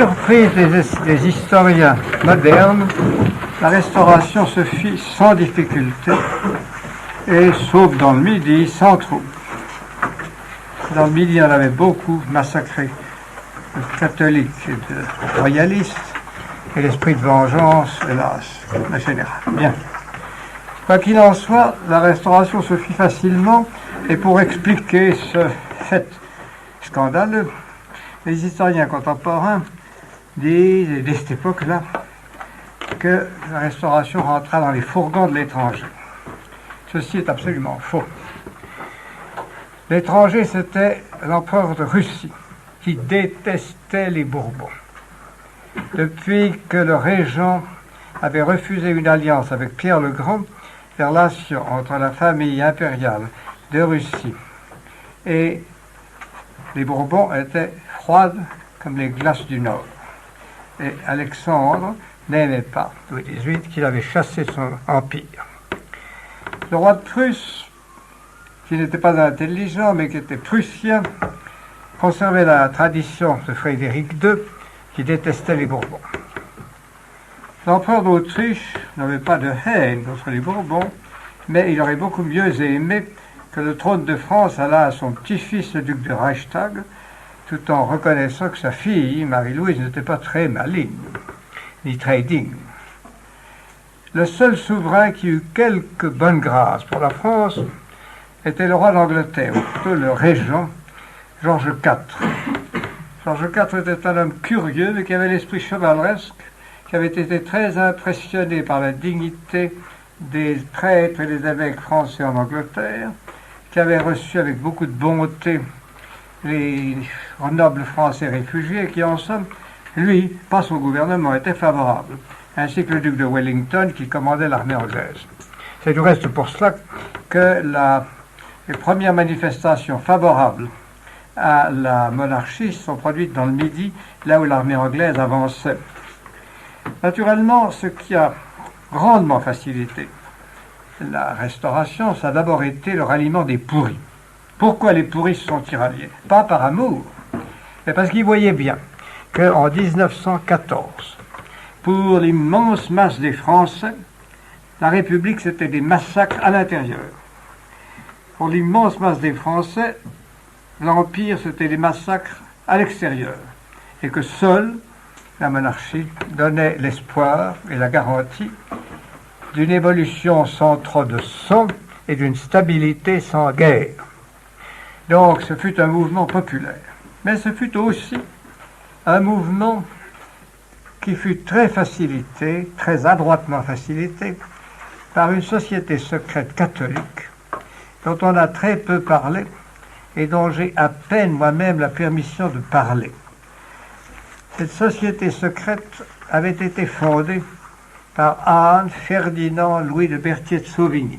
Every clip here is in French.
Surprise des historiens modernes, la restauration se fit sans difficulté et, sauf dans le Midi, sans trouble. Dans le Midi, on avait beaucoup massacré de catholiques et de royalistes, et l'esprit de vengeance, hélas, le général. Bien. Quoi qu'il en soit, la restauration se fit facilement, et pour expliquer ce fait scandaleux, les historiens contemporains disent, dès cette époque-là, que la restauration rentra dans les fourgons de l'étranger. Ceci est absolument faux. L'étranger, c'était l'empereur de Russie, qui détestait les Bourbons. Depuis que le régent avait refusé une alliance avec Pierre le Grand, les relations entre la famille impériale de Russie et les Bourbons étaient froides comme les glaces du Nord. Et Alexandre n'aimait pas Louis XVIII, qu'il avait chassé de son empire. Le roi de Prusse, qui n'était pas intelligent, mais qui était prussien, conservait la tradition de Frédéric II, qui détestait les Bourbons. L'empereur d'Autriche n'avait pas de haine contre les Bourbons, mais il aurait beaucoup mieux aimé que le trône de France allât à son petit-fils, le duc de Reichstag, tout en reconnaissant que sa fille, Marie-Louise, n'était pas très maligne, ni très digne. Le seul souverain qui eut quelques bonnes grâces pour la France était le roi d'Angleterre, ou plutôt le régent Georges IV. Georges IV était un homme curieux, mais qui avait l'esprit chevaleresque, qui avait été très impressionné par la dignité des prêtres et des évêques français en Angleterre, qui avait reçu avec beaucoup de bonté les nobles français réfugiés, qui en somme, lui, pas son gouvernement, était favorable, ainsi que le duc de Wellington qui commandait l'armée anglaise. C'est du reste pour cela que les premières manifestations favorables à la monarchie sont produites dans le Midi, là où l'armée anglaise avançait. Naturellement, ce qui a grandement facilité la restauration, ça a d'abord été le ralliement des pourris. Pourquoi les pourris se sont-ils ralliés? Pas par amour, mais parce qu'ils voyaient bien qu'en 1914, pour l'immense masse des Français, la République, c'était des massacres à l'intérieur. Pour l'immense masse des Français, l'Empire, c'était des massacres à l'extérieur. Et que seule la monarchie donnait l'espoir et la garantie d'une évolution sans trop de sang et d'une stabilité sans guerre. Donc ce fut un mouvement populaire. Mais ce fut aussi un mouvement qui fut très facilité, très adroitement facilité, par une société secrète catholique dont on a très peu parlé et dont j'ai à peine moi-même la permission de parler. Cette société secrète avait été fondée par Anne Ferdinand Louis de Berthier de Sauvigny,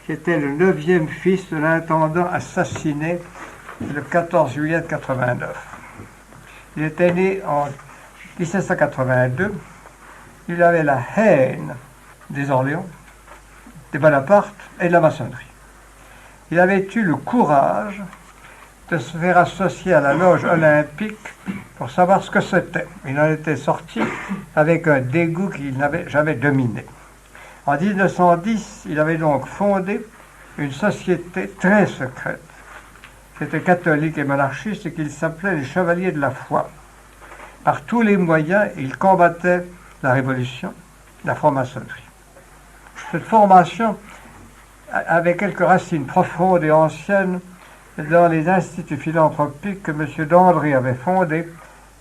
qui était le 9e fils de l'intendant assassiné le 14 juillet 89. Il était né en 1782. Il avait la haine des Orléans, des Bonaparte et de la maçonnerie. Il avait eu le courage de se faire associer à la loge olympique pour savoir ce que c'était. Il en était sorti avec un dégoût qu'il n'avait jamais dominé. En 1910, il avait donc fondé une société très secrète, qui était catholique et monarchiste et qu'il s'appelait les Chevaliers de la Foi. Par tous les moyens, il combattait la Révolution, la franc-maçonnerie. Cette formation avait quelques racines profondes et anciennes dans les instituts philanthropiques que M. Dandré avait fondés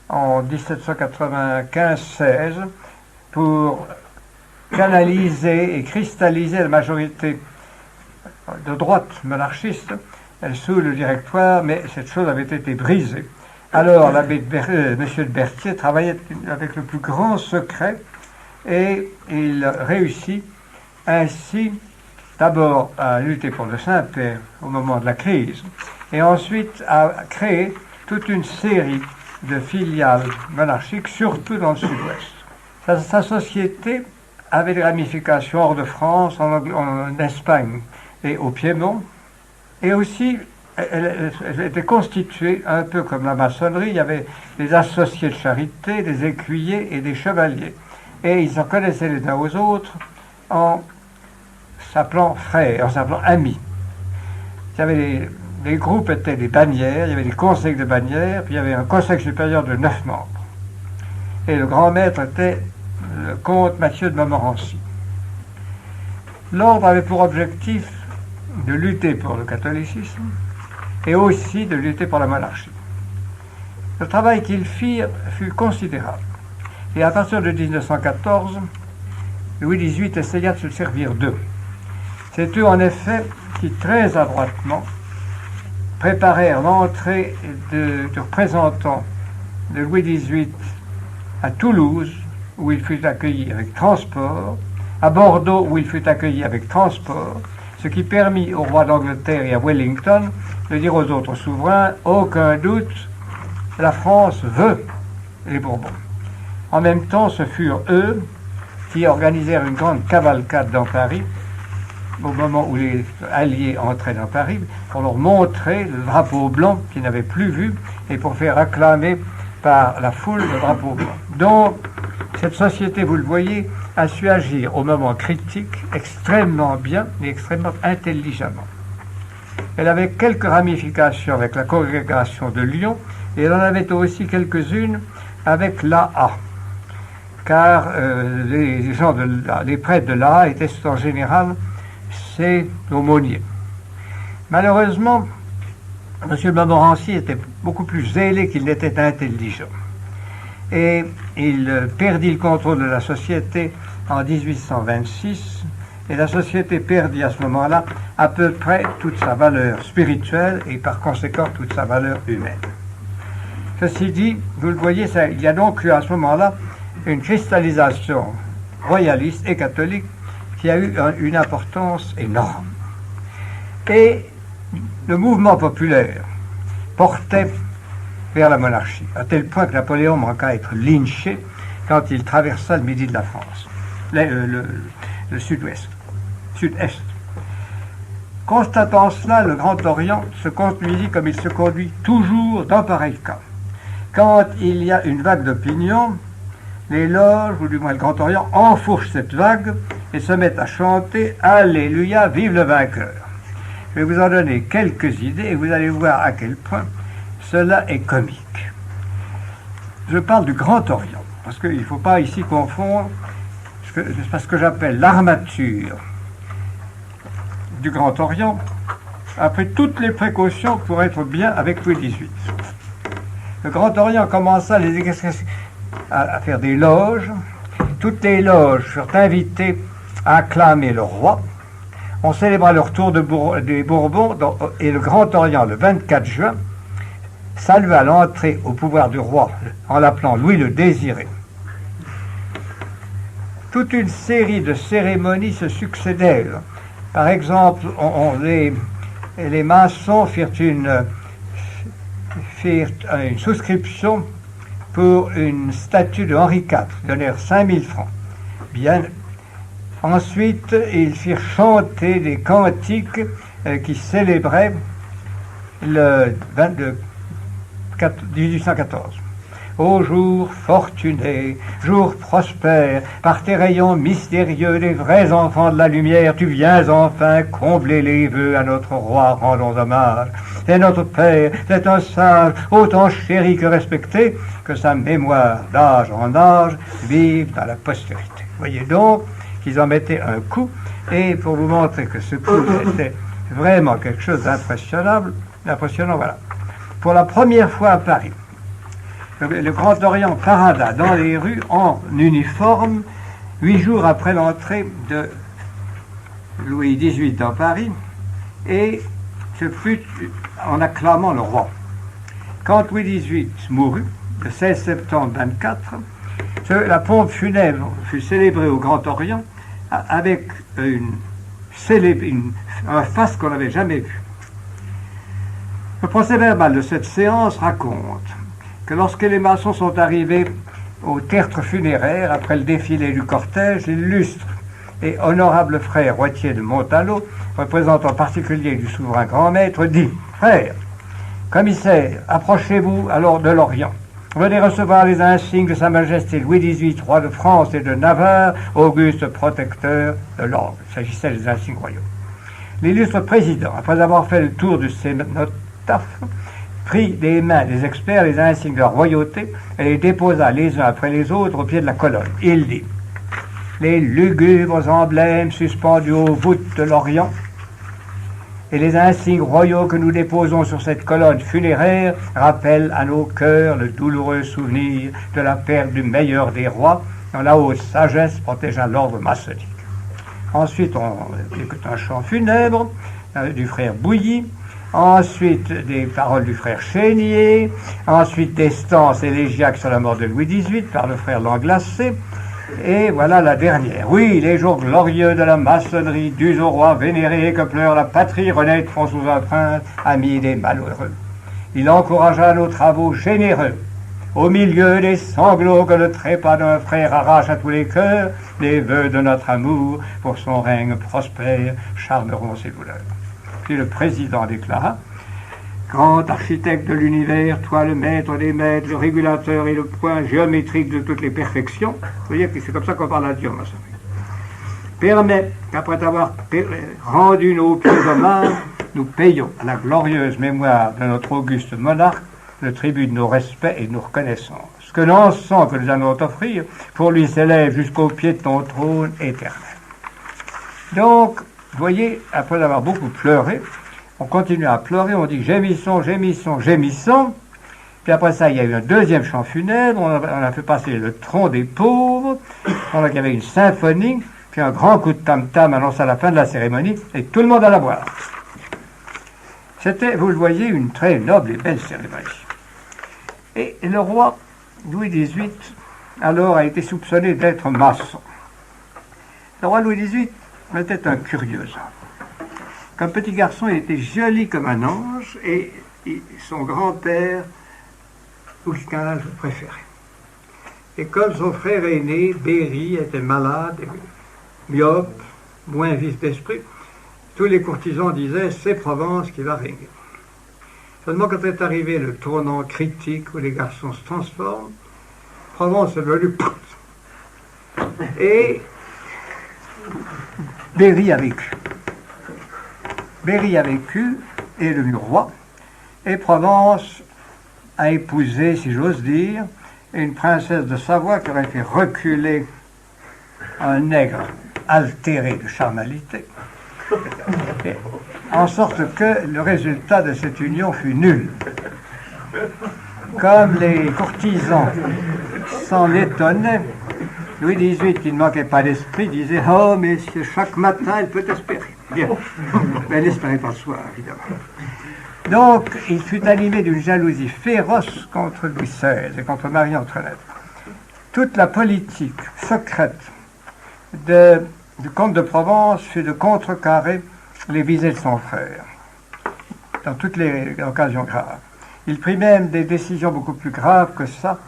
en 1795-16 pour canaliser et cristalliser la majorité de droite monarchiste sous le directoire, mais cette chose avait été brisée. Alors l'abbé M. de Berthier travaillait avec le plus grand secret et il réussit ainsi d'abord à lutter pour le Saint-Père au moment de la crise et ensuite à créer toute une série de filiales monarchiques, surtout dans le sud-ouest. Sa société avait des ramifications hors de France, en Espagne et au Piémont, et aussi elle était constituée un peu comme la maçonnerie. Il y avait des associés de charité, des écuyers et des chevaliers. Et ils en connaissaient les uns aux autres en s'appelant frères, en s'appelant amis. Il y avait les groupes étaient des bannières, il y avait des conseils de bannières, puis il y avait un conseil supérieur de 9 membres. Et le grand maître était le comte Mathieu de Montmorency. L'ordre avait pour objectif de lutter pour le catholicisme et aussi de lutter pour la monarchie. Le travail qu'ils firent fut considérable. Et à partir de 1914, Louis XVIII essaya de se servir d'eux. C'est eux, en effet, qui très adroitement préparèrent l'entrée de représentants de Louis XVIII à Toulouse, où il fut accueilli avec transport, à Bordeaux, où il fut accueilli avec transport, ce qui permit au roi d'Angleterre et à Wellington de dire aux autres souverains, aucun doute, la France veut les Bourbons. En même temps, ce furent eux qui organisèrent une grande cavalcade dans Paris, au moment où les Alliés entraient dans Paris, pour leur montrer le drapeau blanc qu'ils n'avaient plus vu et pour faire acclamer par la foule le drapeau blanc. Donc, cette société, vous le voyez, a su agir au moment critique extrêmement bien et extrêmement intelligemment. Elle avait quelques ramifications avec la congrégation de Lyon et elle en avait aussi quelques-unes avec l'AA, car les prêtres de l'AA étaient en général ses aumôniers. Malheureusement, M. Montmorency était beaucoup plus zélé qu'il n'était intelligent. Et il perdit le contrôle de la société en 1826, et la société perdit à ce moment-là à peu près toute sa valeur spirituelle et par conséquent toute sa valeur humaine. Ceci dit, vous le voyez, il y a donc eu à ce moment-là une cristallisation royaliste et catholique qui a eu une importance énorme. Et le mouvement populaire portait vers la monarchie, à tel point que Napoléon manqua à être lynché quand il traversa le midi de la France, le sud-est. Constatant cela, le Grand Orient se conduisit comme il se conduit toujours dans pareil cas. Quand il y a une vague d'opinion, les loges, ou du moins le Grand Orient, enfourchent cette vague et se mettent à chanter « Alléluia, vive le vainqueur ». Je vais vous en donner quelques idées et vous allez voir à quel point cela est comique. Je parle du Grand Orient, parce qu'il ne faut pas ici confondre ce que j'appelle l'armature du Grand Orient, après toutes les précautions pour être bien avec Louis XVIII. Le Grand Orient commença à faire des loges. Toutes les loges furent invitées à acclamer le roi. On célébra le retour des Bourbons et le Grand Orient, le 24 juin, salua l'entrée au pouvoir du roi en l'appelant Louis le Désiré. Toute une série de cérémonies se succédèrent. Par exemple, les maçons firent une souscription pour une statue de Henri IV, ils donnèrent 5000 francs. Bien. Ensuite, ils firent chanter des cantiques qui célébraient le 1814. Ô jour fortuné, jour prospère, par tes rayons mystérieux, les vrais enfants de la lumière, tu viens enfin combler les vœux à notre roi, rendons hommage. C'est notre père, c'est un sage, autant chéri que respecté, que sa mémoire d'âge en âge vive dans la postérité. Voyez donc qu'ils en mettaient un coup, et pour vous montrer que ce coup était vraiment quelque chose d'impressionnant, voilà. Pour la première fois à Paris, le Grand Orient parada dans les rues en uniforme, 8 jours après l'entrée de Louis XVIII dans Paris, et ce fut en acclamant le roi. Quand Louis XVIII mourut, le 16 septembre 24, la pompe funèbre fut célébrée au Grand Orient avec un faste qu'on n'avait jamais vu. Le procès-verbal de cette séance raconte que lorsque les maçons sont arrivés au tertre funéraire, après le défilé du cortège, les lustres et honorable frère Roitier de Montalot, représentant particulier du souverain grand maître, dit « Frère, commissaire, approchez-vous alors de l'Orient. Venez recevoir les insignes de Sa Majesté Louis XVIII, roi de France et de Navarre, auguste protecteur de l'ordre. » Il s'agissait des insignes royaux. L'illustre président, après avoir fait le tour du cénotaphe, prit des mains des experts les insignes de la royauté et les déposa les uns après les autres au pied de la colonne. Il dit « Les lugubres emblèmes suspendus aux voûtes de l'Orient et les insignes royaux que nous déposons sur cette colonne funéraire rappellent à nos cœurs le douloureux souvenir de la perte du meilleur des rois dont la haute sagesse protégea l'ordre maçonnique. » Ensuite, on écoute un chant funèbre du frère Bouilly, ensuite des paroles du frère Chénier, ensuite des stances élégiaques sur la mort de Louis XVIII par le frère Langlacé, et voilà la dernière. Oui, les jours glorieux de la maçonnerie, dus au roi vénéré que pleure la patrie, renaîtront sous un prince, ami des malheureux. Il encouragea nos travaux généreux. Au milieu des sanglots que le trépas d'un frère arrache à tous les cœurs, les vœux de notre amour pour son règne prospère charmeront ses douleurs. Puis le président déclara « Grand architecte de l'univers, toi le maître des maîtres, le régulateur et le point géométrique de toutes les perfections, vous voyez que c'est comme ça qu'on parle à Dieu, ma soeur. Permets qu'après avoir rendu nos pieds hommage, nous payons à la glorieuse mémoire de notre auguste monarque le tribut de nos respects et de nos reconnaissances. Que l'encens que nous allons t'offrir pour lui s'élève jusqu'au pied de ton trône éternel. » Donc, vous voyez, après avoir beaucoup pleuré, on continue à pleurer, on dit gémissons, gémissons, gémissons. Puis après ça, il y a eu un deuxième chant funèbre, on a fait passer le tronc des pauvres, pendant qu'il y avait une symphonie, puis un grand coup de tam-tam annonça la fin de la cérémonie, et tout le monde alla boire. C'était, vous le voyez, une très noble et belle cérémonie. Et le roi Louis XVIII, alors, a été soupçonné d'être maçon. Le roi Louis XVIII était un curieux homme. Comme petit garçon, il était joli comme un ange, et son grand-père, Louis XV, le préférait. Et comme son frère aîné, Berry, était malade, myope, moins vif d'esprit, tous les courtisans disaient « c'est Provence qui va régner ». Seulement quand est arrivé le tournant critique où les garçons se transforment, Provence est devenue « et Berry a vécu. Berry a vécu, est devenu roi, et Provence a épousé, si j'ose dire, une princesse de Savoie qui aurait fait reculer un nègre altéré de charnalité, en sorte que le résultat de cette union fut nul. Comme les courtisans s'en étonnaient, Louis XVIII, qui ne manquait pas d'esprit, disait « Oh, messieurs, chaque matin, elle peut espérer. » Bien, mais elle n'espérait pas le soir, évidemment. Donc, il fut animé d'une jalousie féroce contre Louis XVI et contre Marie-Antoinette. Toute la politique secrète du comte de Provence fut de contrecarrer les visées de son frère, dans toutes les occasions graves. Il prit même des décisions beaucoup plus graves que ça,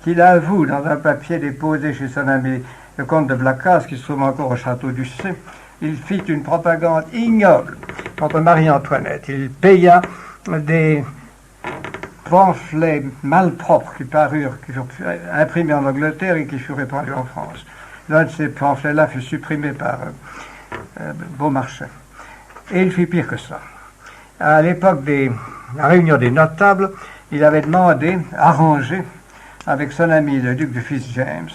qu'il avoue dans un papier déposé chez son ami le comte de Blacas, qui se trouve encore au château du C. Il fit une propagande ignoble contre Marie-Antoinette. Il paya des pamphlets malpropres qui furent imprimés en Angleterre et qui furent répandus en France. L'un de ces pamphlets-là fut supprimé par Beaumarchais. Et il fit pire que ça. À l'époque de la réunion des notables, il avait demandé, arrangé, avec son ami le duc de Fitz-James,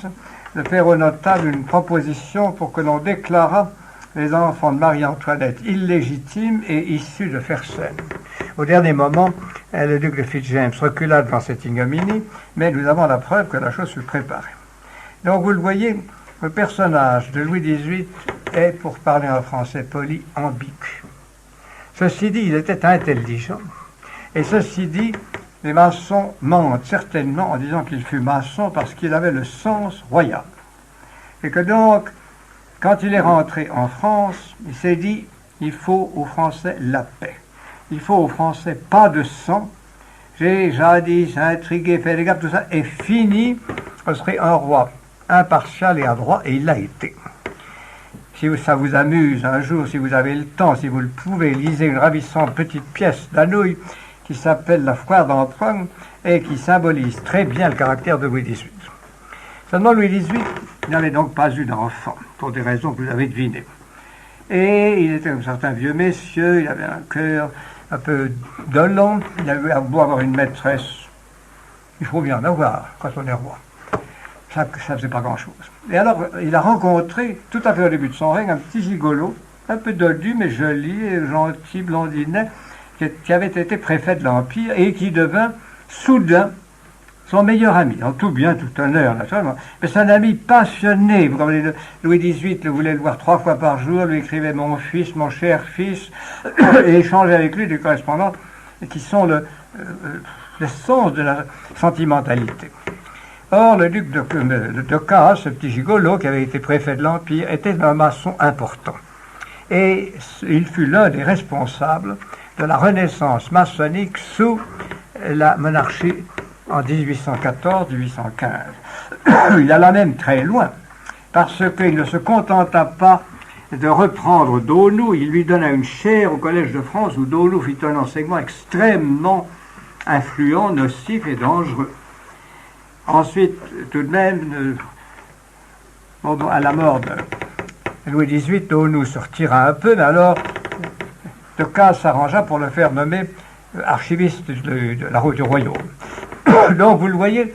de faire aux notables une proposition pour que l'on déclarât les enfants de Marie-Antoinette illégitimes et issus de Fersen. Au dernier moment, le duc de Fitz-James recula devant cette ignominie, mais nous avons la preuve que la chose fut préparée. Donc vous le voyez, le personnage de Louis XVIII est, pour parler en français poli, ambigu. Ceci dit, il était intelligent, et ceci dit, les maçons mentent certainement en disant qu'il fut maçon parce qu'il avait le sens royal. Et que donc, quand il est rentré en France, il s'est dit, il faut aux Français la paix. Il faut aux Français pas de sang. J'ai jadis intrigué, fait des gaffes, tout ça est fini. Ce serait un roi impartial et adroit, et il l'a été. si ça vous amuse un jour, si vous avez le temps, si vous le pouvez, lisez une ravissante petite pièce d'Hanouille qui s'appelle La Foire d'Empoigne et qui symbolise très bien le caractère de Louis XVIII. Seulement Louis XVIII n'avait donc pas eu d'enfant, pour des raisons que vous avez devinées. Et il était comme certains vieux messieurs, il avait un cœur un peu dolent, il avait beau avoir une maîtresse, il faut bien en avoir quand on est roi. Ça ne faisait pas grand-chose. Et alors, il a rencontré, tout à fait au début de son règne, un petit gigolo, un peu dodu, mais joli et gentil, blondinet, qui avait été préfet de l'Empire et qui devint soudain son meilleur ami. En tout bien, tout honneur, naturellement. Mais c'est un ami passionné. Vous comprenez, Louis XVIII le voulait le voir 3 fois par jour, lui écrivait « mon fils, mon cher fils », et échangeait avec lui des correspondances qui sont l'essence de la sentimentalité. Or, le duc de Decazes, ce petit gigolo qui avait été préfet de l'Empire, était un maçon important. Et il fut l'un des responsables de la renaissance maçonnique sous la monarchie en 1814-1815. Il alla même très loin, parce qu'il ne se contenta pas de reprendre Daunou, il lui donna une chaire au Collège de France où Daunou fit un enseignement extrêmement influent, nocif et dangereux. Ensuite, tout de même, à la mort de Louis XVIII, Daunou se retira un peu, mais alors Decazes s'arrangea pour le faire nommer archiviste de la route du royaume. Donc, vous le voyez,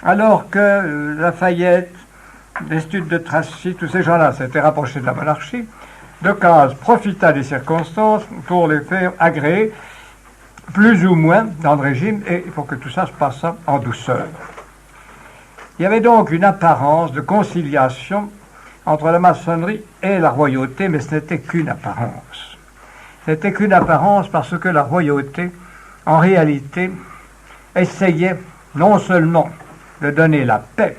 alors que Lafayette, l'Estude de Tracy, tous ces gens-là s'étaient rapprochés de la monarchie, Decazes profita des circonstances pour les faire agréer plus ou moins dans le régime et pour que tout ça se passât en douceur. Il y avait donc une apparence de conciliation entre la maçonnerie et la royauté, mais ce n'était qu'une apparence. Ce n'était qu'une apparence parce que la royauté, en réalité, essayait non seulement de donner la paix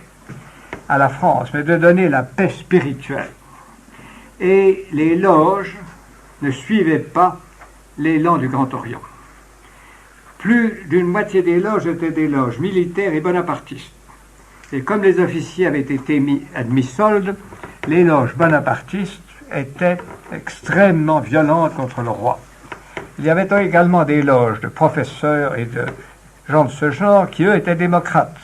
à la France, mais de donner la paix spirituelle. Et les loges ne suivaient pas l'élan du Grand Orient. Plus d'une moitié des loges étaient des loges militaires et bonapartistes. Et comme les officiers avaient été admis soldes, les loges bonapartistes étaient extrêmement violentes contre le roi. Il y avait également des loges de professeurs et de gens de ce genre qui, eux, étaient démocrates.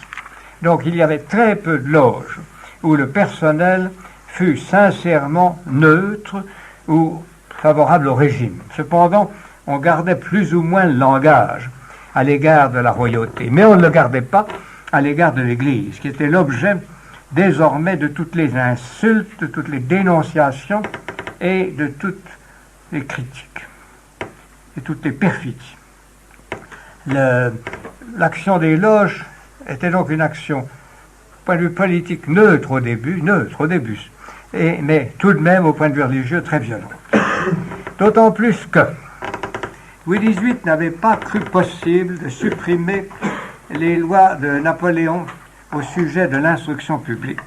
Donc il y avait très peu de loges où le personnel fut sincèrement neutre ou favorable au régime. Cependant, on gardait plus ou moins le langage à l'égard de la royauté, mais on ne le gardait pas à l'égard de l'Église, qui était l'objet désormais de toutes les insultes, de toutes les dénonciations et de toutes les critiques et toutes les perfidies. L'action des loges était donc une action, point de vue politique, neutre au début, mais tout de même, au point de vue religieux, très violente. D'autant plus que Louis XVIII n'avait pas cru possible de supprimer les lois de Napoléon au sujet de l'instruction publique.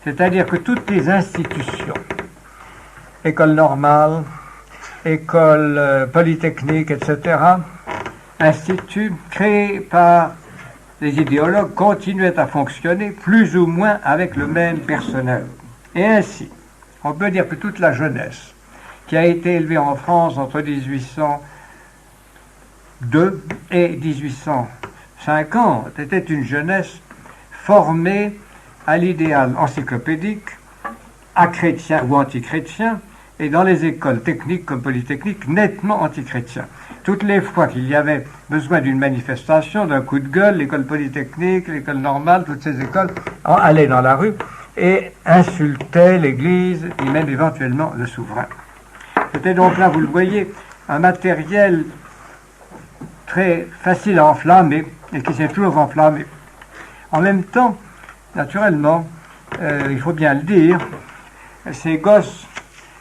C'est-à-dire que toutes les institutions, école normale, école polytechnique, etc., instituts créés par les idéologues continuaient à fonctionner plus ou moins avec le même personnel. Et ainsi, on peut dire que toute la jeunesse qui a été élevée en France entre 1802 et 1850 était une jeunesse formée à l'idéal encyclopédique, à chrétien ou antichrétien, et dans les écoles techniques comme polytechniques, nettement antichrétiens. Toutes les fois qu'il y avait besoin d'une manifestation, d'un coup de gueule, l'école polytechnique, l'école normale, toutes ces écoles allaient dans la rue et insultaient l'Église et même éventuellement le souverain. C'était donc là, vous le voyez, un matériel très facile à enflammer et qui s'est toujours enflammé. En même temps, naturellement, il faut bien le dire, ces gosses,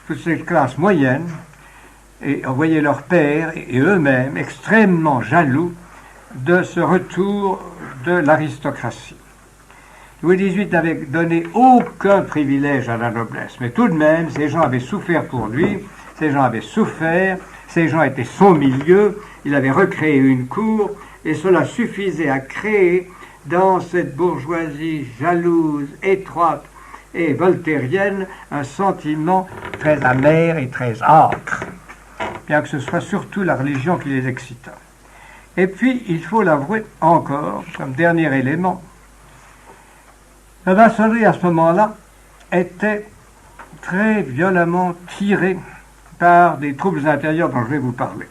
toutes ces classes moyennes, et on voyait leurs pères et eux-mêmes extrêmement jaloux de ce retour de l'aristocratie. Louis XVIII n'avait donné aucun privilège à la noblesse, mais tout de même, ces gens avaient souffert pour lui, ces gens avaient souffert, ces gens étaient son milieu, il avait recréé une cour, et cela suffisait à créer dans cette bourgeoisie jalouse, étroite et voltairienne, un sentiment très amer et très âcre, bien que ce soit surtout la religion qui les excita. Et puis, il faut l'avouer encore, comme dernier élément, la maçonnerie à ce moment-là était très violemment tirée par des troubles intérieurs dont je vais vous parler.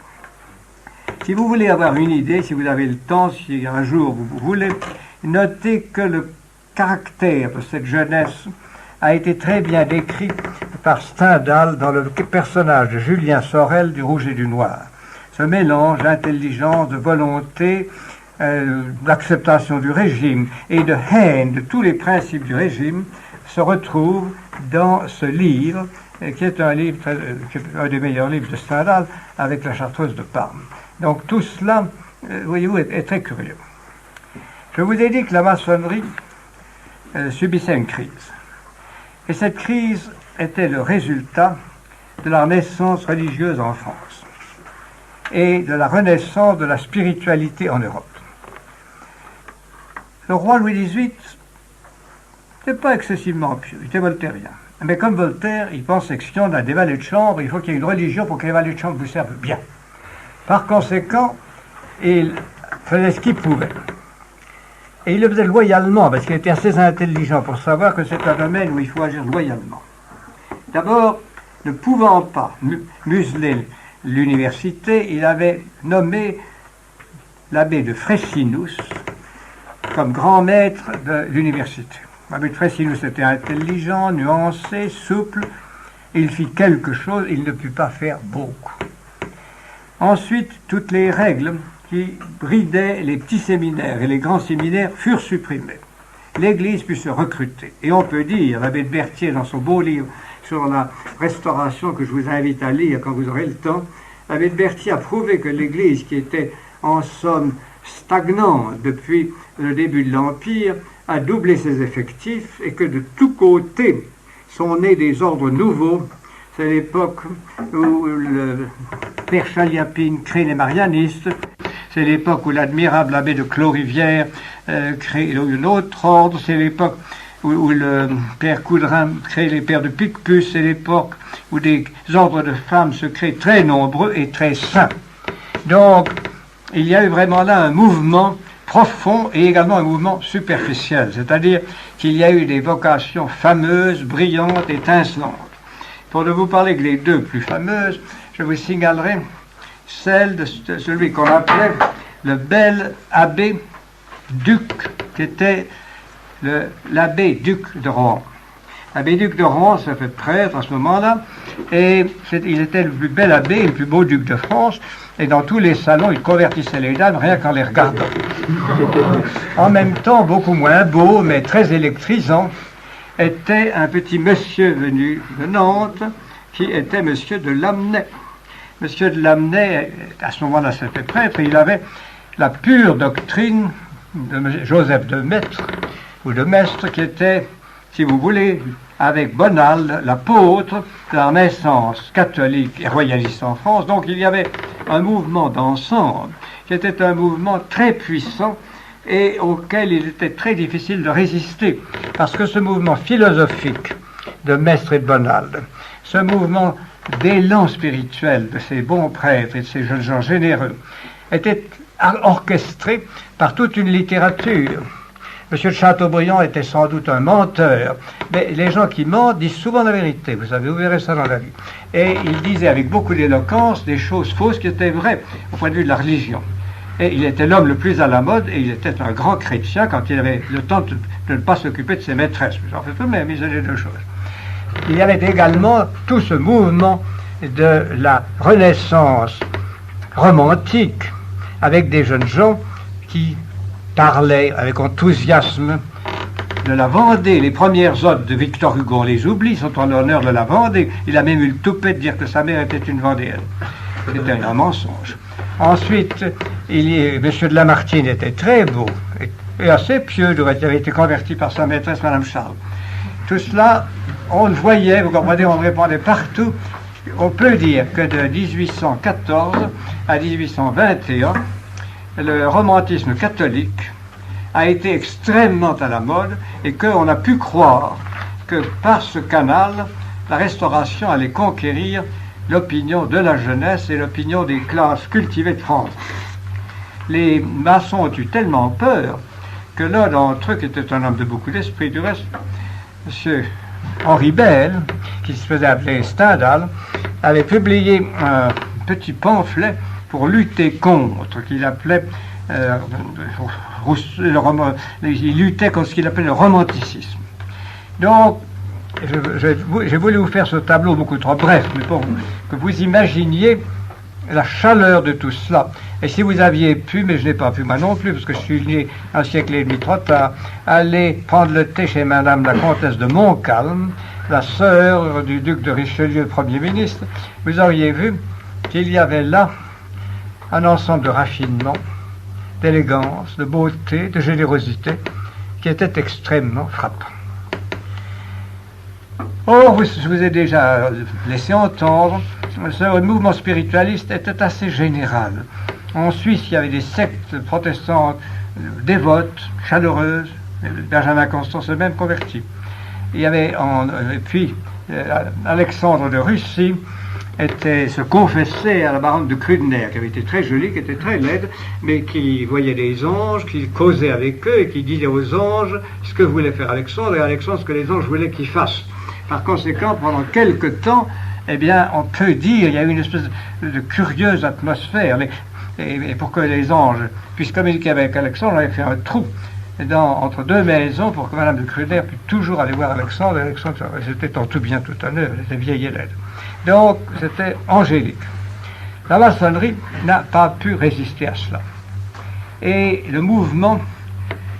Si vous voulez avoir une idée, si vous avez le temps, si un jour vous voulez, notez que le caractère de cette jeunesse a été très bien décrit par Stendhal dans le personnage de Julien Sorel du Rouge et du Noir. Ce mélange d'intelligence, de volonté, d'acceptation du régime et de haine de tous les principes du régime se retrouve dans ce livre, qui est un livre, un des meilleurs livres de Stendhal, avec la Chartreuse de Parme. Donc tout cela, voyez-vous, est très curieux. Je vous ai dit que la maçonnerie subissait une crise. Et cette crise était le résultat de la renaissance religieuse en France et de la renaissance de la spiritualité en Europe. Le roi Louis XVIII n'était pas excessivement pieux, il était voltairien. Mais comme Voltaire, il pensait que si on a des valets de chambre, il faut qu'il y ait une religion pour que les valets de chambre vous servent bien. Par conséquent, il faisait ce qu'il pouvait. Et il le faisait loyalement, parce qu'il était assez intelligent pour savoir que c'est un domaine où il faut agir loyalement. D'abord, ne pouvant pas museler l'université, il avait nommé l'abbé de Frayssinous comme grand maître de l'université. L'abbé de Frayssinous était intelligent, nuancé, souple. Il fit quelque chose, il ne put pas faire beaucoup. Ensuite, toutes les règles qui bridaient les petits séminaires et les grands séminaires furent supprimées. L'Église put se recruter. Et on peut dire, l'abbé de Berthier, dans son beau livre sur la restauration que je vous invite à lire quand vous aurez le temps, l'abbé de Berthier a prouvé que l'Église, qui était en somme stagnante depuis le début de l'Empire, a doublé ses effectifs et que de tous côtés sont nés des ordres nouveaux. C'est l'époque où le père Chaliapine crée les marianistes. C'est l'époque où l'admirable abbé de Clos-Rivière crée un autre ordre. C'est l'époque où le père Coudrin crée les pères de Picpus. C'est l'époque où des ordres de femmes se créent très nombreux et très saints. Donc, il y a eu vraiment là un mouvement profond et également un mouvement superficiel. C'est-à-dire qu'il y a eu des vocations fameuses, brillantes, étincelantes. Pour ne vous parler que les deux plus fameuses, je vous signalerai celle de celui qu'on appelait le bel abbé duc, qui était l'abbé duc de Rohan. L'abbé duc de Rohan se fait prêtre à ce moment-là, et il était le plus bel abbé, le plus beau duc de France, et dans tous les salons, il convertissait les dames rien qu'en les regardant. En même temps, beaucoup moins beau, mais très électrisant, était un petit monsieur venu de Nantes, qui était monsieur de Lamennais. Monsieur de Lamennais, à ce moment-là, s'était prêtre, et il avait la pure doctrine de Joseph de Maistre, ou de Mestre, qui était, si vous voulez, avec Bonald, l'apôtre de la Renaissance catholique et royaliste en France. Donc il y avait un mouvement d'ensemble, qui était un mouvement très puissant, et auquel il était très difficile de résister, parce que ce mouvement philosophique de Mestre et de Bonald, ce mouvement d'élan spirituel de ces bons prêtres et de ces jeunes gens généreux, était orchestré par toute une littérature. Monsieur de Chateaubriand était sans doute un menteur, mais les gens qui mentent disent souvent la vérité, vous savez, vous verrez ça dans la vie. Et il disait avec beaucoup d'éloquence des choses fausses qui étaient vraies au point de vue de la religion. Et il était l'homme le plus à la mode, et il était un grand chrétien quand il avait le temps de ne pas s'occuper de ses maîtresses. J'en fais tout de même, il les deux choses. Il y avait également tout ce mouvement de la Renaissance romantique, avec des jeunes gens qui parlaient avec enthousiasme de la Vendée. Les premières odes de Victor Hugo, on les oublie, sont en l'honneur de la Vendée. Il a même eu le toupet de dire que sa mère était une Vendéenne. C'était un mensonge. Ensuite, M. de Lamartine était très beau et assez pieux, il avait été converti par sa maîtresse, Mme Charles. Tout cela, on le voyait, vous comprenez, on le répandait partout. On peut dire que de 1814 à 1821, le romantisme catholique a été extrêmement à la mode et qu'on a pu croire que par ce canal, la Restauration allait conquérir l'opinion de la jeunesse et l'opinion des classes cultivées de France. Les maçons ont eu tellement peur que l'un d'entre eux, qui était un homme de beaucoup d'esprit du reste, M. Henri Bell, qui se faisait appeler Stendhal, avait publié un petit pamphlet pour lutter contre, qu'il appelait il luttait contre ce qu'il appelait le romanticisme. Donc, j'ai voulu vous faire ce tableau beaucoup trop bref, mais pour que vous imaginiez la chaleur de tout cela. Et si vous aviez pu, mais je n'ai pas pu moi non plus, parce que je suis né un siècle et demi trop tard, aller prendre le thé chez Madame la Comtesse de Montcalm, la sœur du duc de Richelieu, le Premier ministre, vous auriez vu qu'il y avait là un ensemble de raffinement, d'élégance, de beauté, de générosité, qui était extrêmement frappant. Or, je vous ai déjà laissé entendre, ce mouvement spiritualiste était assez général. En Suisse, il y avait des sectes protestantes dévotes, chaleureuses. Benjamin Constant s'est même converti. Il y avait, puis, Alexandre de Russie se confessait à la baronne de Krüdener, qui avait été très jolie, qui était très laide, mais qui voyait des anges, qui causait avec eux et qui disait aux anges ce que voulait faire Alexandre et Alexandre ce que les anges voulaient qu'il fasse. Par conséquent, pendant quelque temps, eh bien, on peut dire, il y a eu une espèce de curieuse atmosphère. Et pour que les anges puissent communiquer avec Alexandre, on avait fait un trou entre deux maisons pour que Madame de Krüdener puisse toujours aller voir Alexandre. Et Alexandre, c'était en tout bien, tout honneur, elle était vieille et laide. Donc, c'était angélique. La maçonnerie n'a pas pu résister à cela. Et le mouvement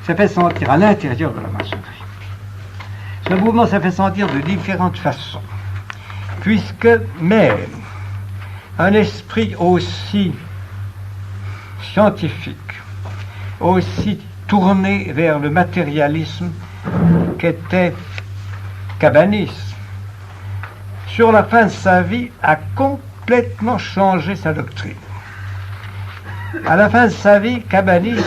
s'est fait sentir à l'intérieur de la maçonnerie. Ce mouvement s'est fait sentir de différentes façons, puisque même un esprit aussi scientifique, aussi tourné vers le matérialisme qu'était Cabanis, sur la fin de sa vie, a complètement changé sa doctrine. À la fin de sa vie, Cabanis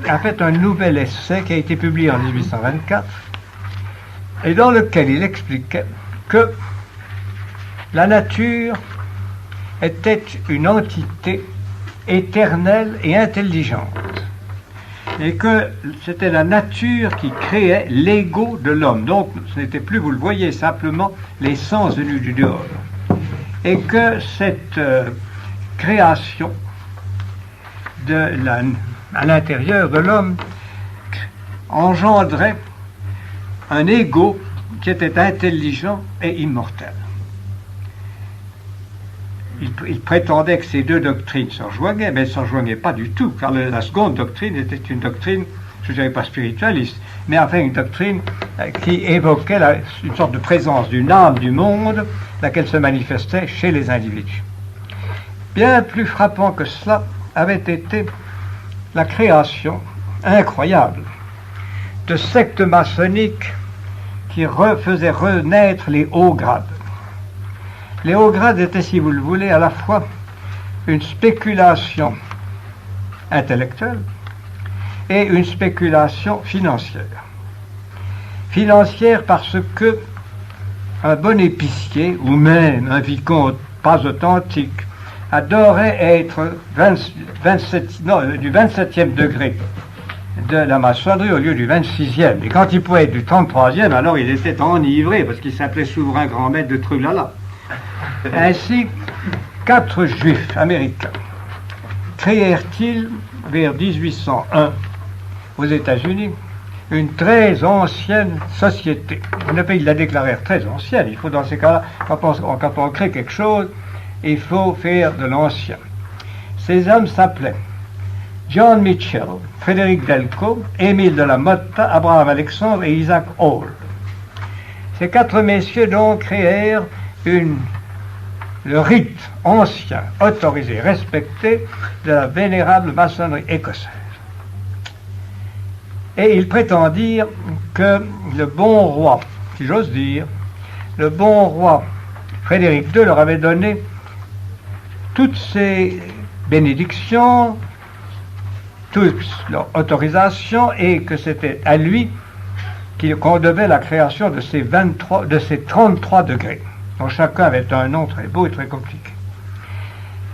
a fait un nouvel essai qui a été publié en 1824 et dans lequel il expliquait que la nature était une entité éternelle et intelligente et que c'était la nature qui créait l'ego de l'homme. Donc ce n'était plus, vous le voyez, simplement les sens venus du dehors. Et que cette création à l'intérieur de l'homme engendrait un ego qui était intelligent et immortel. Il prétendait que ces deux doctrines se rejoignaient, mais elles ne se rejoignaient pas du tout, car la seconde doctrine était une doctrine, je ne dirais pas spiritualiste, mais enfin une doctrine qui évoquait une sorte de présence d'une âme du monde, laquelle se manifestait chez les individus. Bien plus frappant que cela avait été la création incroyable de sectes maçonniques qui faisaient renaître les hauts grades. Les hauts grades étaient, si vous le voulez, à la fois une spéculation intellectuelle et une spéculation financière. Financière parce que un bon épicier, ou même un vicomte pas authentique, adorait être du 27e degré de la maçonnerie au lieu du 26e. Et quand il pouvait être du 33e, alors il était enivré, parce qu'il s'appelait souverain grand maître de Trulala. Ainsi, 4 juifs américains créèrent-ils vers 1801 aux États-Unis une très ancienne société. Le pays la déclarèrent très ancienne. Il faut dans ces cas-là, quand on crée quelque chose, il faut faire de l'ancien. Ces hommes s'appelaient John Mitchell, Frédéric Delco, Émile de la Motta, Abraham Alexandre et Isaac Hall. Ces 4 messieurs donc créèrent le rite ancien, autorisé, respecté de la vénérable maçonnerie écossaise. Et ils prétendirent que le bon roi, si j'ose dire, le bon roi Frédéric II leur avait donné toutes ces bénédictions, toute leur autorisation, et que c'était à lui qu'on devait la création de ces 33 degrés, dont chacun avait un nom très beau et très compliqué.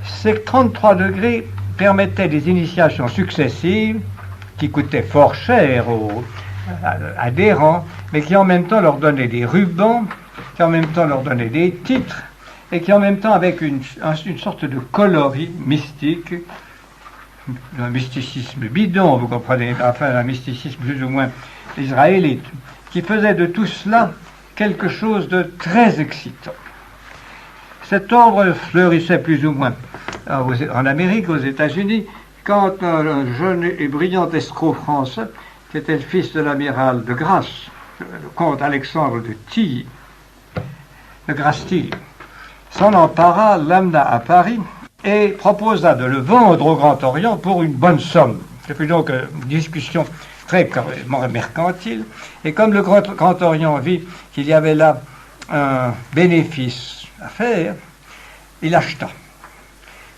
Ces 33 degrés permettaient des initiations successives qui coûtaient fort cher aux adhérents, mais qui en même temps leur donnaient des rubans, qui en même temps leur donnaient des titres, et qui en même temps avec une sorte de coloris mystique, un mysticisme bidon, vous comprenez, enfin un mysticisme plus ou moins israélite, qui faisait de tout cela quelque chose de très excitant. Cet ordre fleurissait plus ou moins en Amérique, aux États-Unis, quand un jeune et brillant escroc français, qui était le fils de l'amiral de Grasse, le comte Alexandre de Tilly, de Grasse-Tilly, s'en empara, l'amena à Paris et proposa de le vendre au Grand Orient pour une bonne somme. Ce fut donc une discussion très mercantile, et comme le Grand Orient vit qu'il y avait là un bénéfice à faire, il acheta.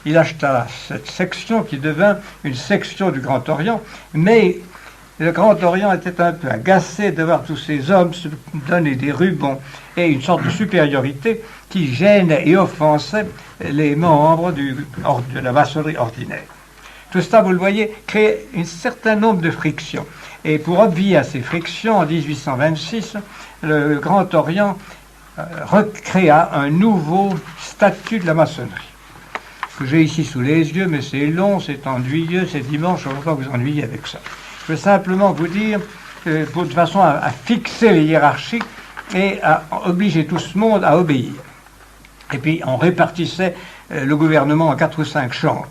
Il acheta cette section qui devint une section du Grand Orient, mais le Grand Orient était un peu agacé de voir tous ces hommes se donner des rubans et une sorte de supériorité qui gênait et offensait les membres de la maçonnerie ordinaire. Tout cela, vous le voyez, crée un certain nombre de frictions. Et pour obvier à ces frictions, en 1826, le Grand Orient recréa un nouveau statut de la maçonnerie, que j'ai ici sous les yeux, mais c'est long, c'est ennuyeux, c'est dimanche, je ne veux pas vous ennuyer avec ça. Je veux simplement vous dire, de façon à fixer les hiérarchies et à obliger tout ce monde à obéir. Et puis on répartissait le gouvernement en 4 ou 5 chambres.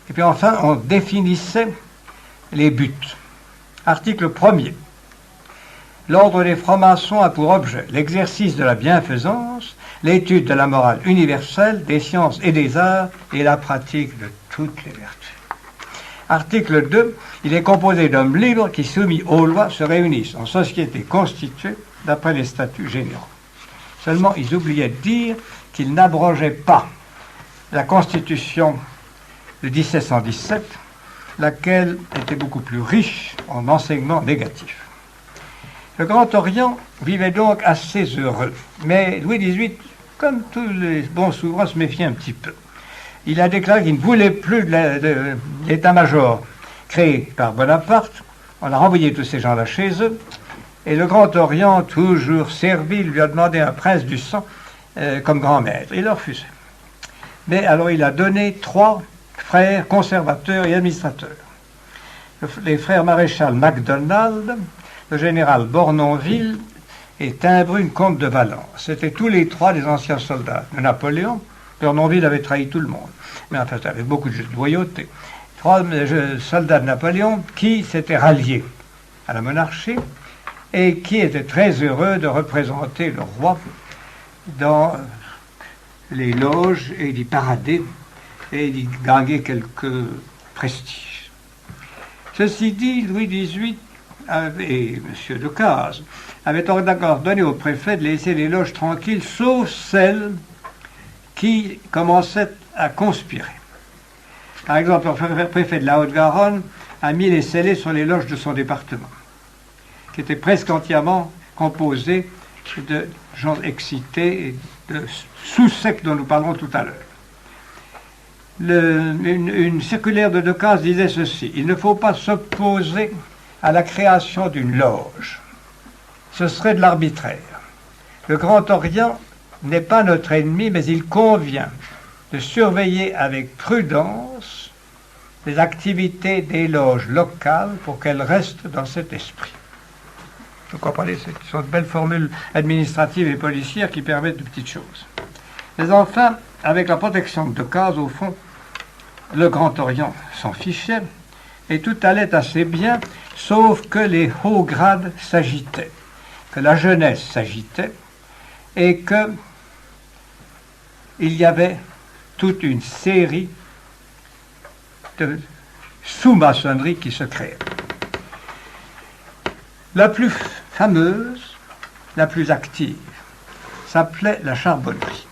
Et puis enfin, on définissait les buts. Article 1er. L'ordre des francs-maçons a pour objet l'exercice de la bienfaisance, l'étude de la morale universelle, des sciences et des arts et la pratique de toutes les vertus. Article 2. Il est composé d'hommes libres qui, soumis aux lois, se réunissent en société constituée d'après les statuts généraux. Seulement, ils oubliaient de dire qu'ils n'abrogeaient pas la Constitution de 1717, laquelle était beaucoup plus riche en enseignements négatifs. Le Grand Orient vivait donc assez heureux, mais Louis XVIII, comme tous les bons souverains, se méfiait un petit peu. Il a déclaré qu'il ne voulait plus de l'état-major créé par Bonaparte. On a renvoyé tous ces gens-là chez eux, et le Grand Orient, toujours servile, lui a demandé un prince du sang comme grand maître. Il a refusé. Mais alors il a donné 3 frères conservateurs et administrateurs. Les frères maréchal MacDonald, le général Bournonville et Timbrune, comte de Valence. C'étaient tous les 3 des anciens soldats de Napoléon. Bournonville avait trahi tout le monde, mais enfin avec beaucoup de loyauté. 3 soldats de Napoléon qui s'étaient ralliés à la monarchie et qui étaient très heureux de représenter le roi dans les loges et d'y parader et d'y gagner quelques prestiges. Ceci dit, Louis XVIII et M. Decazes avaient ordonné au préfet de laisser les loges tranquilles, sauf celles qui commençaient à conspirer. Par exemple, le préfet de la Haute-Garonne a mis les scellés sur les loges de son département, qui étaient presque entièrement composés de gens excités et de sous-sectes dont nous parlerons tout à l'heure. Une circulaire de Decazes disait ceci: il ne faut pas s'opposer à la création d'une loge. Ce serait de l'arbitraire. Le Grand Orient n'est pas notre ennemi, mais il convient de surveiller avec prudence les activités des loges locales pour qu'elles restent dans cet esprit. Vous comprenez, ce sont de belles formules administratives et policières qui permettent de petites choses. Mais enfin, avec la protection de Decazes, au fond, le Grand Orient s'en fichait et tout allait assez bien, sauf que les hauts grades s'agitaient, que la jeunesse s'agitait et que il y avait toute une série de sous-maçonneries qui se créaient. La plus fameuse, la plus active, s'appelait la charbonnerie.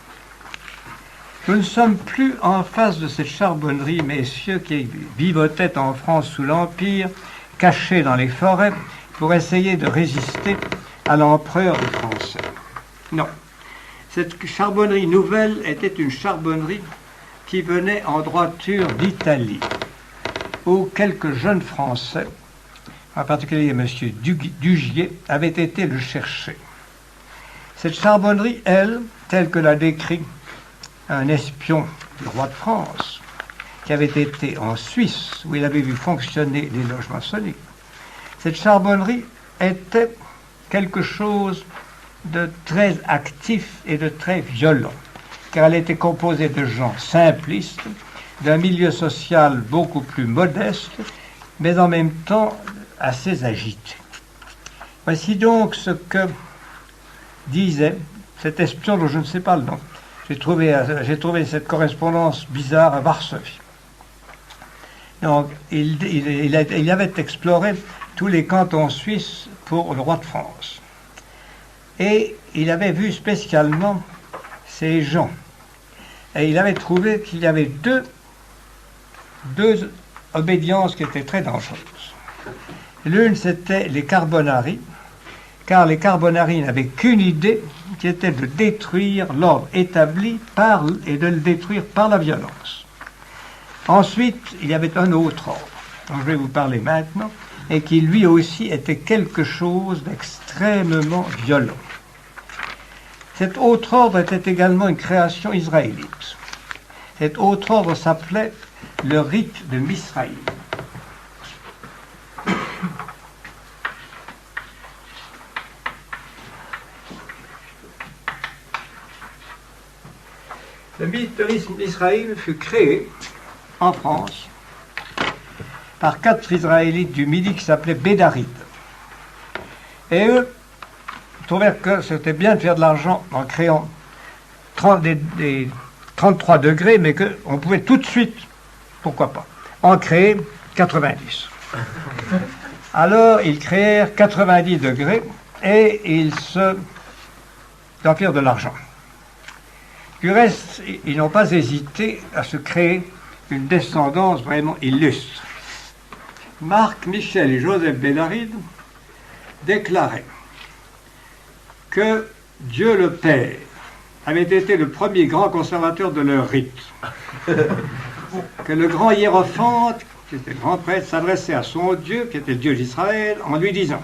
Nous ne sommes plus en face de cette charbonnerie, messieurs, qui vivotait en France sous l'Empire, cachée dans les forêts, pour essayer de résister à l'empereur des Français. Non. Cette charbonnerie nouvelle était une charbonnerie qui venait en droiture d'Italie, où quelques jeunes Français, en particulier M. Dugier, avaient été le chercher. Cette charbonnerie, elle, telle que l'a décrit un espion du roi de France, qui avait été en Suisse, où il avait vu fonctionner les loges maçonniques, cette charbonnerie était quelque chose de très actif et de très violent, car elle était composée de gens simplistes, d'un milieu social beaucoup plus modeste, mais en même temps assez agité. Voici donc ce que disait cet espion dont je ne sais pas le nom. J'ai trouvé cette correspondance bizarre à Varsovie. Donc, il avait exploré tous les cantons suisses pour le roi de France. Et il avait vu spécialement ces gens. Et il avait trouvé qu'il y avait deux obédiences qui étaient très dangereuses. L'une, c'était les Carbonari, car les Carbonari n'avaient qu'une idée, qui était de détruire l'ordre établi et de le détruire par la violence. Ensuite, il y avait un autre ordre, dont je vais vous parler maintenant, et qui lui aussi était quelque chose d'extrêmement violent. Cet autre ordre était également une création israélite. Cet autre ordre s'appelait le rite de Misraïm. Le rite de Misraïm fut créé en France par 4 Israélites du Midi qui s'appelaient Bédarites. Et eux trouvèrent que c'était bien de faire de l'argent en créant des 33 degrés, mais qu'on pouvait tout de suite, pourquoi pas, en créer 90. Alors, ils créèrent 90 degrés et ils en firent de l'argent. Du reste, ils n'ont pas hésité à se créer une descendance vraiment illustre. Marc, Michel et Joseph Bédaride déclaraient que Dieu le Père avait été le premier grand conservateur de leur rite, que le grand hiérophante, qui était le grand prêtre, s'adressait à son Dieu, qui était le Dieu d'Israël, en lui disant,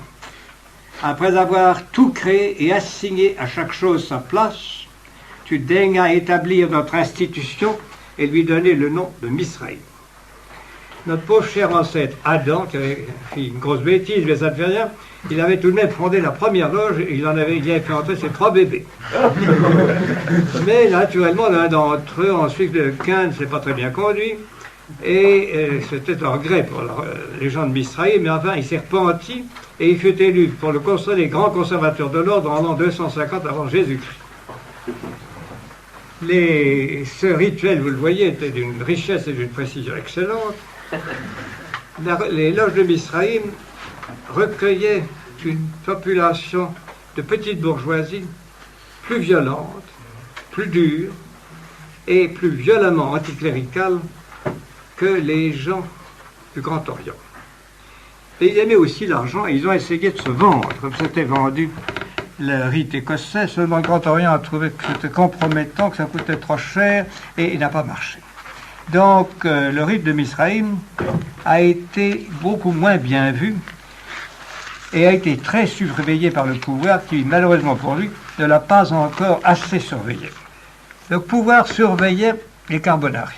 après avoir tout créé et assigné à chaque chose sa place, tu daignas établir notre institution et lui donner le nom de Misraïm. Notre pauvre cher ancêtre Adam, qui avait fait une grosse bêtise, mais ça ne fait rien, il avait tout de même fondé la première loge et il avait fait entrer ses 3 bébés. Mais naturellement, l'un d'entre eux, ensuite le Cain, ne s'est pas très bien conduit, et c'était un regret pour les gens de Misraïm, mais enfin il s'est repenti et il fut élu pour le conseil des grands conservateurs de l'ordre en l'an 250 avant Jésus-Christ. Ce rituel, vous le voyez, était d'une richesse et d'une précision excellente. Les loges de Misraïm recueillaient une population de petite bourgeoisie plus violente, plus dure et plus violemment anticléricale que les gens du Grand Orient. Et ils aimaient aussi l'argent et ils ont essayé de se vendre, comme c'était vendu le rite écossais. Seulement le Grand Orient a trouvé que c'était compromettant, que ça coûtait trop cher et il n'a pas marché. Donc le rite de Misraïm a été beaucoup moins bien vu et a été très surveillé par le pouvoir qui, malheureusement pour lui, ne l'a pas encore assez surveillé. Le pouvoir surveillait les Carbonari.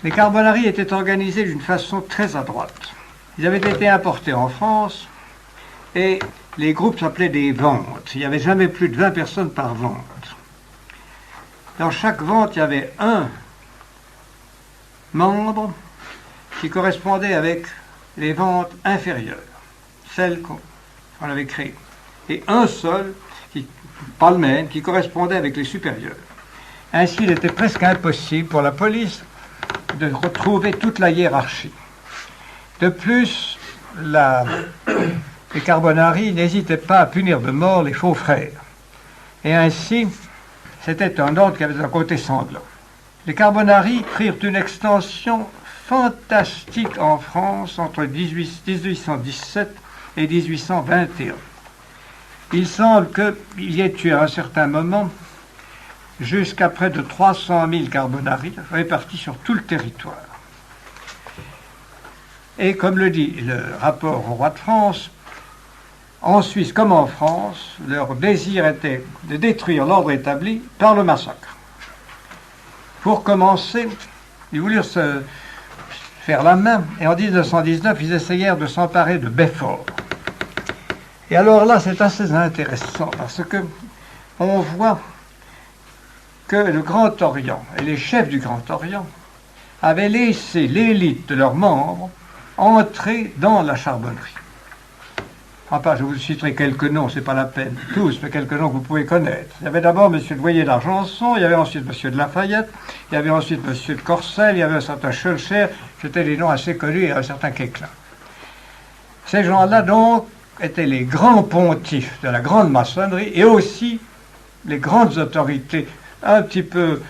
Les Carbonari étaient organisés d'une façon très adroite. Ils avaient été importés en France et les groupes s'appelaient des ventes. Il n'y avait jamais plus de 20 personnes par vente. Dans chaque vente, il y avait un membre qui correspondait avec les ventes inférieures, celles qu'on avait créées, et un seul, pas le même, qui correspondait avec les supérieures. Ainsi, il était presque impossible pour la police de retrouver toute la hiérarchie. De plus, les Carbonari n'hésitaient pas à punir de mort les faux frères. Et ainsi, c'était un ordre qui avait un côté sanglant. Les Carbonari prirent une extension fantastique en France entre 1817 et 1821. Il semble qu'il y ait eu à un certain moment jusqu'à près de 300 000 carbonari répartis sur tout le territoire. Et comme le dit le rapport au roi de France, en Suisse comme en France, leur désir était de détruire l'ordre établi par le massacre. Pour commencer, ils voulurent se faire la main, et en 1919, ils essayèrent de s'emparer de Belfort. Et alors là, c'est assez intéressant, parce que on voit que le Grand Orient et les chefs du Grand Orient avaient laissé l'élite de leurs membres entrer dans la charbonnerie. Enfin, je vous citerai quelques noms, c'est pas la peine, tous, mais quelques noms que vous pouvez connaître. Il y avait d'abord M. de Voyer d'Argenson, il y avait ensuite M. de Lafayette, il y avait ensuite M. de Corcelles, il y avait un certain Schulcher, c'était des noms assez connus, et un certain Quéclin. Ces gens-là, donc, étaient les grands pontifs de la grande maçonnerie et aussi les grandes autorités, un petit peu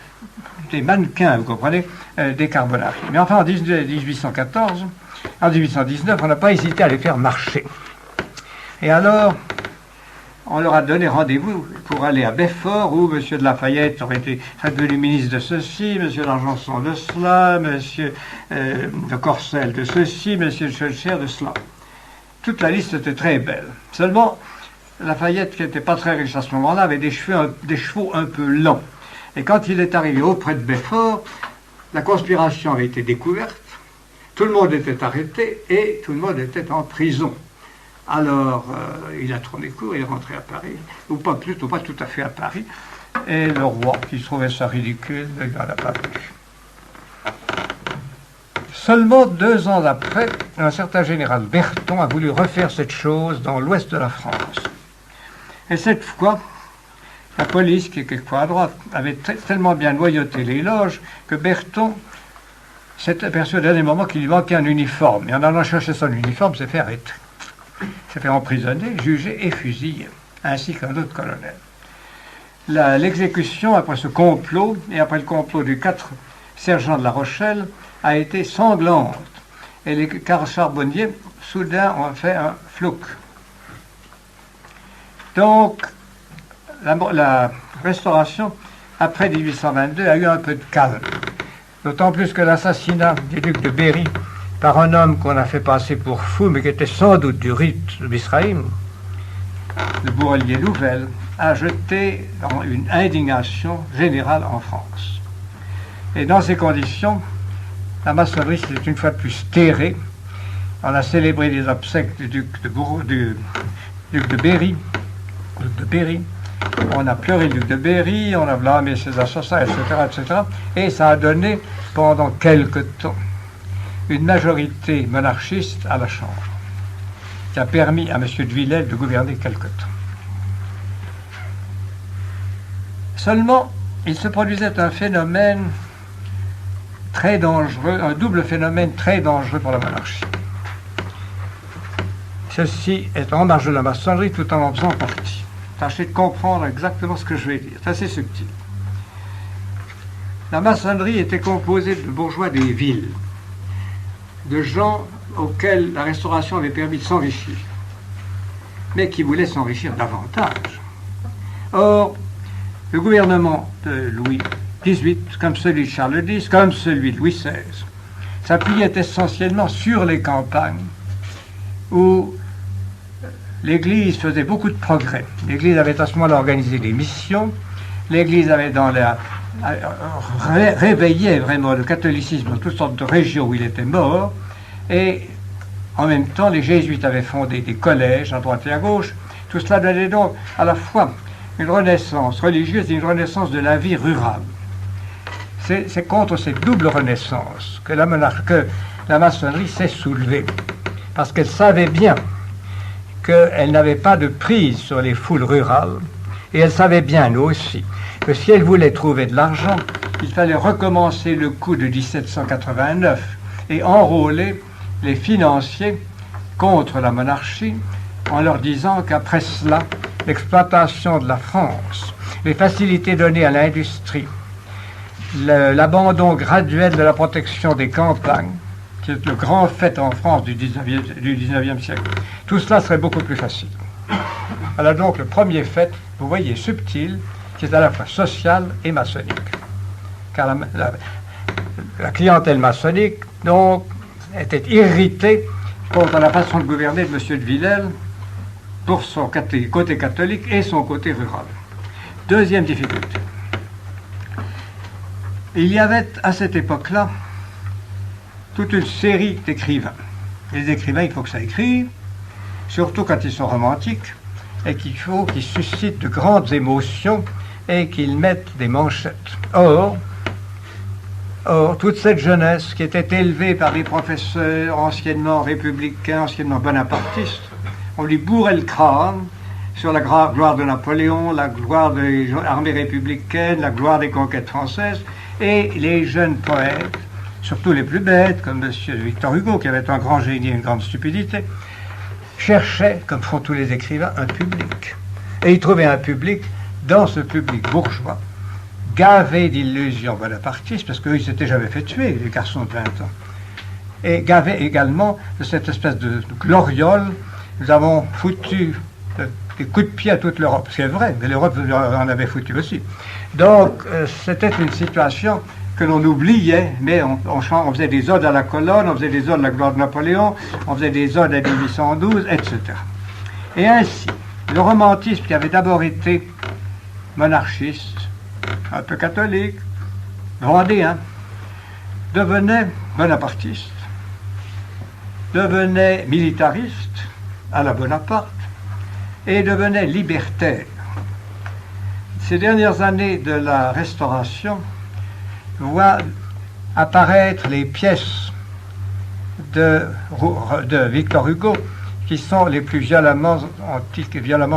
des mannequins, vous comprenez, des carbonari. Mais enfin, en 1814, en 1819, on n'a pas hésité à les faire marcher. Et alors, on leur a donné rendez-vous pour aller à Belfort, où M. de Lafayette aurait été devenu ministre de ceci, M. d'Argenson de cela, M. de Corcelles de ceci, M. de Schulcher de cela. Toute la liste était très belle. Seulement, Lafayette, qui n'était pas très riche à ce moment-là, avait des chevaux un peu lents. Et quand il est arrivé auprès de Belfort, la conspiration avait été découverte, tout le monde était arrêté et tout le monde était en prison. Alors, il a tourné court, il est rentré à Paris, ou pas plutôt pas tout à fait à Paris, et le roi, qui trouvait ça ridicule, il n'en a pas vu. Seulement 2 ans après, un certain général Berton a voulu refaire cette chose dans l'ouest de la France. Et cette fois, la police, qui est quelquefois à droite, avait tellement bien noyauté les loges que Berton s'est aperçu au dernier moment qu'il lui manquait un uniforme. Et en allant chercher son uniforme, s'est fait arrêter. S'est fait emprisonner, juger et fusiller, ainsi qu'un autre colonel. L'exécution, après ce complot, et après le complot des 4 sergents de La Rochelle, a été sanglante. Et les charbonniers, soudain, ont fait un flouk. Donc, la restauration, après 1822, a eu un peu de calme. D'autant plus que l'assassinat du duc de Berry par un homme qu'on a fait passer pour fou, mais qui était sans doute du rite de Misraïm, le bourrelier Louvel, a jeté dans une indignation générale en France. Et dans ces conditions, la maçonnerie s'est une fois de plus terrée. On a célébré les obsèques du duc de Berry. On a pleuré le duc de Berry, on a blâmé ses assassins, etc., etc. Et ça a donné, pendant quelque temps, une majorité monarchiste à la Chambre, qui a permis à M. de Villèle de gouverner quelque temps. Seulement, il se produisait un phénomène très dangereux, un double phénomène très dangereux pour la monarchie. Ceci est en marge de la maçonnerie tout en faisant partie. Tâchez de comprendre exactement ce que je vais dire. C'est assez subtil. La maçonnerie était composée de bourgeois des villes, de gens auxquels la Restauration avait permis de s'enrichir, mais qui voulaient s'enrichir davantage. Or, le gouvernement de Louis XVIII, comme celui de Charles X, comme celui de Louis XVI, s'appuyait essentiellement sur les campagnes où l'Église faisait beaucoup de progrès. L'Église avait à ce moment-là organisé des missions, l'Église avait réveillé vraiment le catholicisme dans toutes sortes de régions où il était mort, et en même temps les jésuites avaient fondé des collèges à droite et à gauche. Tout cela donnait donc à la fois une renaissance religieuse et une renaissance de la vie rurale. C'est contre cette double renaissance que la maçonnerie s'est soulevée, parce qu'elle savait bien qu'elle n'avait pas de prise sur les foules rurales, et elle savait bien aussi que si elle voulait trouver de l'argent, il fallait recommencer le coup de 1789 et enrôler les financiers contre la monarchie en leur disant qu'après cela, l'exploitation de la France, les facilités données à l'industrie, l'abandon graduel de la protection des campagnes qui est le grand fait en France du 19e siècle, tout cela serait beaucoup plus facile. Voilà donc le premier fait, vous voyez, subtil, qui est à la fois social et maçonnique. Car la clientèle maçonnique, donc, était irritée contre la façon de gouverner de M. de Villèle pour son côté catholique et son côté rural. Deuxième difficulté. Il y avait à cette époque-là toute une série d'écrivains. Les écrivains, il faut que ça écrive, surtout quand ils sont romantiques, et qu'il faut qu'ils suscitent de grandes émotions et qu'ils mettent des manchettes. Or, toute cette jeunesse qui était élevée par des professeurs anciennement républicains, anciennement bonapartistes, on lui bourrait le crâne sur la gloire de Napoléon, la gloire des armées républicaines, la gloire des conquêtes françaises, et les jeunes poètes, surtout les plus bêtes, comme M. Victor Hugo, qui avait un grand génie et une grande stupidité, cherchaient, comme font tous les écrivains, un public. Et ils trouvaient un public dans ce public bourgeois, gavé d'illusions bonapartistes, parce qu'eux, ils s'étaient jamais fait tuer, les garçons de 20 ans. Et gavé également de cette espèce de gloriole. Nous avons foutu des coups de pied à toute l'Europe. C'est vrai, mais l'Europe en avait foutu aussi. Donc, c'était une situation que l'on oubliait, mais on faisait des odes à la colonne, on faisait des odes à la gloire de Napoléon, on faisait des odes à 1812, etc. Et ainsi, le romantisme qui avait d'abord été monarchiste, un peu catholique, vendéen, devenait bonapartiste, devenait militariste à la Bonaparte et devenait libertaire. Ces dernières années de la Restauration voient apparaître les pièces de Victor Hugo qui sont les plus violemment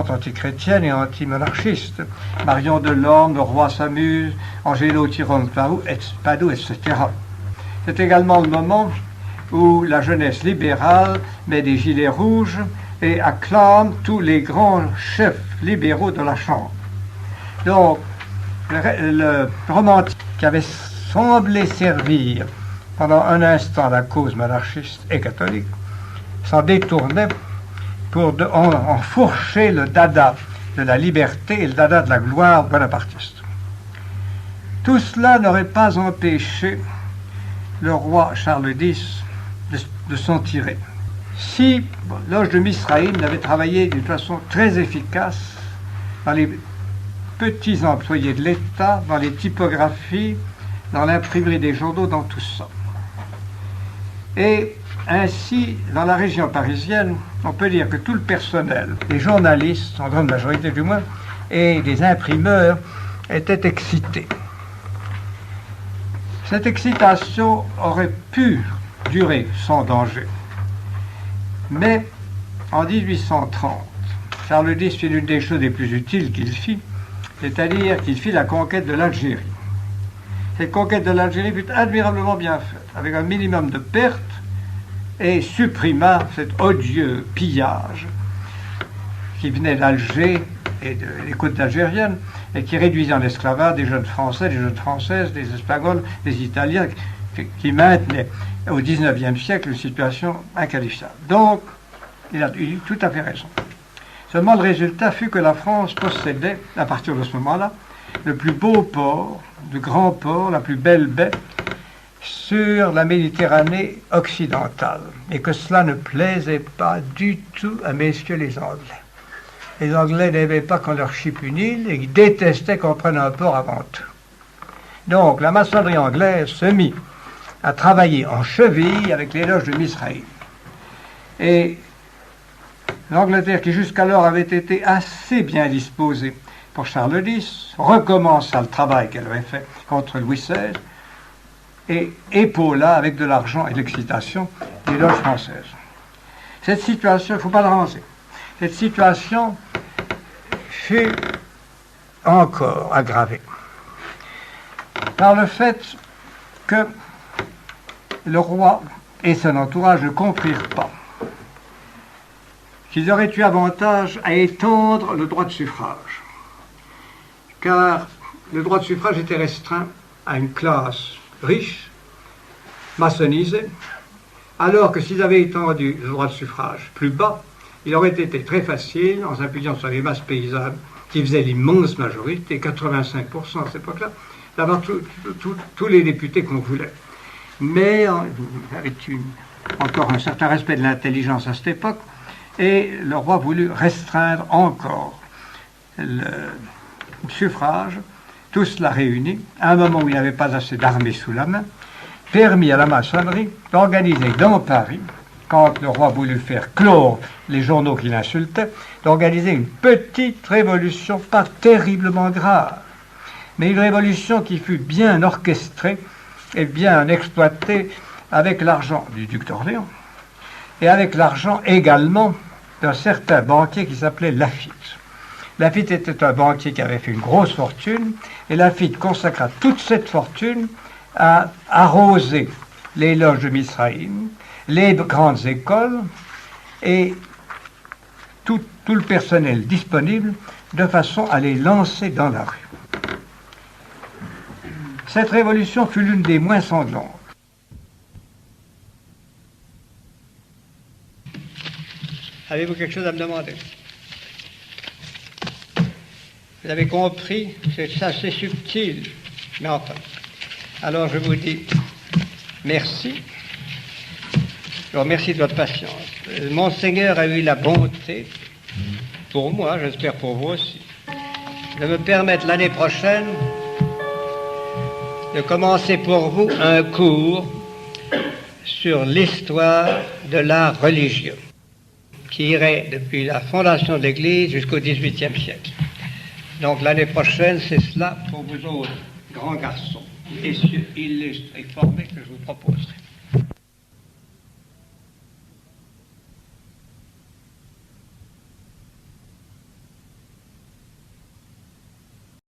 antichrétiennes et antimonarchistes. Marion Delorme, Le Roi s'amuse, Angelo Tyrone Padoue, etc. C'est également le moment où la jeunesse libérale met des gilets rouges et acclame tous les grands chefs libéraux de la Chambre. Donc, le romantique qui avait semblé servir pendant un instant la cause monarchiste et catholique s'en détournait pour enfourcher le dada de la liberté et le dada de la gloire bonapartiste. Tout cela n'aurait pas empêché le roi Charles X de s'en tirer. Si loge de Misraïm avait travaillé d'une façon très efficace dans les petits employés de l'État, dans les typographies, dans l'imprimerie des journaux, dans tout ça. Et ainsi, dans la région parisienne, on peut dire que tout le personnel, les journalistes, en grande majorité du moins, et les imprimeurs étaient excités. Cette excitation aurait pu durer sans danger. Mais en 1830, Charles X fit l'une des choses les plus utiles qu'il fit, c'est-à-dire qu'il fit la conquête de l'Algérie. Cette conquête de l'Algérie fut admirablement bien faite, avec un minimum de pertes, et supprima cet odieux pillage qui venait d'Alger et des côtes algériennes, et qui réduisait en esclavage des jeunes Français, des jeunes Françaises, des Espagnols, des Italiens, qui maintenaient au XIXe siècle une situation inqualifiable. Donc, il a eu tout à fait raison. Seulement, le résultat fut que la France possédait, à partir de ce moment-là, le plus beau port, le grand port, la plus belle baie sur la Méditerranée occidentale, et que cela ne plaisait pas du tout à messieurs les Anglais. Les Anglais n'aimaient pas qu'on leur chipe une île, et ils détestaient qu'on prenne un port avant eux. Donc, la maçonnerie anglaise se mit à travailler en cheville avec les loges de Misraïm. Et l'Angleterre, qui jusqu'alors avait été assez bien disposée pour Charles X, recommença le travail qu'elle avait fait contre Louis XVI et épaula avec de l'argent et de l'excitation les loges françaises. Cette situation, il ne faut pas le ranger, cette situation fut encore aggravée par le fait que le roi et son entourage ne comprirent pas qu'ils auraient eu avantage à étendre le droit de suffrage, car le droit de suffrage était restreint à une classe riche, maçonnisée, Alors que s'ils avaient étendu le droit de suffrage plus bas, il aurait été très facile, en s'appuyant sur les masses paysannes, qui faisaient l'immense majorité, 85% à cette époque-là, d'avoir tous les députés qu'on voulait. Mais avec encore un certain respect de l'intelligence à cette époque, et le roi voulut restreindre encore le suffrage, tout cela réuni, à un moment où il n'y avait pas assez d'armées sous la main, permis à la maçonnerie d'organiser dans Paris, quand le roi voulut faire clore les journaux qui l'insultaient, d'organiser une petite révolution, pas terriblement grave, mais une révolution qui fut bien orchestrée et bien exploitée avec l'argent du duc d'Orléans et avec l'argent également d'un certain banquier qui s'appelait Laffitte. Laffitte était un banquier qui avait fait une grosse fortune, et Laffitte consacra toute cette fortune à arroser les loges de Misraïm, les grandes écoles et tout le personnel disponible, de façon à les lancer dans la rue. Cette révolution fut l'une des moins sanglantes. Avez-vous quelque chose à me demander? Vous avez compris? C'est assez subtil, mais enfin. Alors je vous dis merci. Je vous remercie de votre patience. Monseigneur a eu la bonté, pour moi, j'espère pour vous aussi, de me permettre l'année prochaine de commencer pour vous un cours sur l'histoire de la religion, qui irait depuis la fondation de l'Église jusqu'au XVIIIe siècle. Donc l'année prochaine, c'est cela pour vous autres, grands garçons, messieurs illustres et formés, que je vous proposerai.